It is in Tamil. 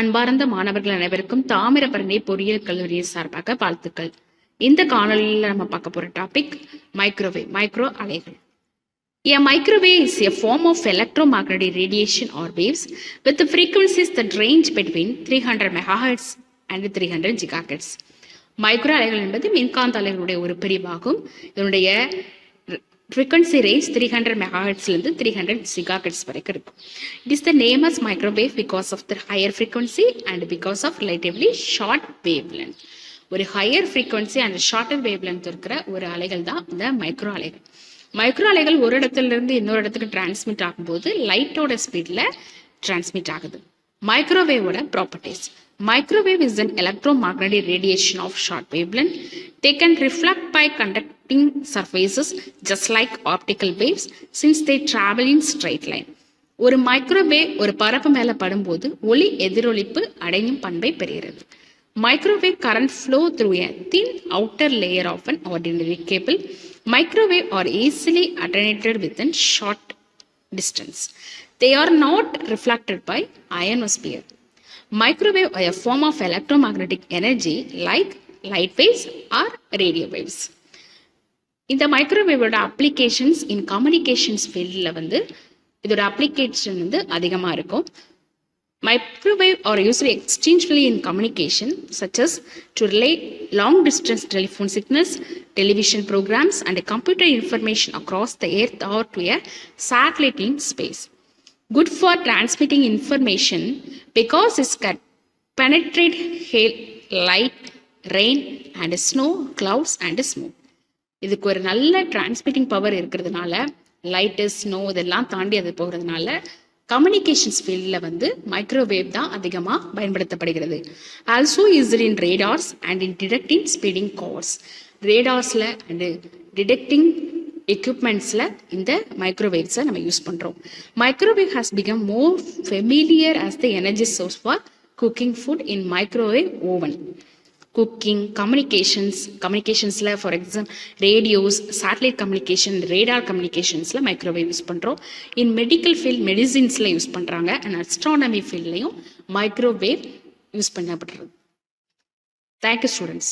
அன்பார்ந்த மாணவர்கள் அனைவருக்கும் தாமிரபரணி பொறியியல் கல்லூரியின் சார்பாக வாழ்த்துக்கள். இந்த காணொலியில் நம்ம பார்க்க போற டாபிக் மைக்ரோ அலைகள். A microwave is a form of electromagnetic radiation or waves with the frequencies that range between 300 MHz and 300 GHz. Micro அலைகள் என்பது மின்காந்த அலைகளுடைய ஒரு பிரிவாகும். இதனுடைய frequency range 300 MHz இருந்து 300 GHz வரைக்கும் இருக்கும். It is the name as microwave because of the higher frequency and because of relatively short wavelength. ஒரு higher frequency and shorter wavelength இருக்கிற ஒரு அலைகள் தான் இந்த மைக்ரோ அலைகள். மைக்ரோ அலைகள் ஒரு இடத்துல இருந்து இன்னொரு இடத்துக்கு டிரான்ஸ்மிட் ஆகும்போது லைட்டோட ஸ்பீட்ல டிரான்ஸ்மிட் ஆகுது. மைக்ரோவேவோட properties. Microwave is an electromagnetic radiation of short wavelength. They can reflect by conducting surfaces just like optical waves since they travel in straight line. ஒரு மைக்ரோவேவ் ஒரு பரப்பு மேல படும்போது ஒளி எதிரொலிப்பு அடையும் பண்பை பெறுகிறது. Microwave current flow through a thin outer layer of an ordinary cable. Microwave are easily attenuated within short distance. They are not reflected by ionosphere. Microwave are a form of electromagnetic energy like light waves or radio waves. இந்த மைக்ரோவேவோட அப்ளிகேஷன்ஸ் இன் கம்யூனிகேஷன்ஸ் ஃபீல்டில் இதோட அப்ளிகேஷன் அதிகமாக இருக்கும். Microwave are usually extensively in communication, such as to relay long-distance telephone signals, television programs, and computer information across the earth or to a satellite in space. Good for transmitting information because it can penetrate hail, light, rain, and snow, clouds, and smoke. இதுக்கு ஒரு நல்ல டிரான்ஸ்மிட்டிங் பவர் இருக்கிறதுனால லைட்டு ஸ்னோ இதெல்லாம் தாண்டி அது போகிறதுனால கம்யூனிகேஷன்ஸ் ஃபீல்டில் மைக்ரோவேவ் தான் அதிகமாக பயன்படுத்தப்படுகிறது. Also is in radars and in detecting speeding cars. ரேடார்ஸில் அண்டு டிடெக்டிங் எக்யூப்மெண்ட்ஸில் இந்த மைக்ரோவேவ்ஸை நம்ம யூஸ் பண்ணுறோம். Microwave has become more familiar as the energy source for cooking food in microwave oven. Cooking கம்யூனிகேஷன்ஸில் for example radios, satellite communication, radar கம்யூனிகேஷன்ஸில் மைக்ரோவேவ் யூஸ் பண்ணுறோம். இன் மெடிக்கல் ஃபீல்ட் மெடிசின்ஸில் யூஸ் பண்ணுறாங்க. அண்ட் அஸ்ட்ரானமி ஃபீல்ட்லையும் மைக்ரோவேவ் யூஸ் பண்ணப்படுறது. Thank you students.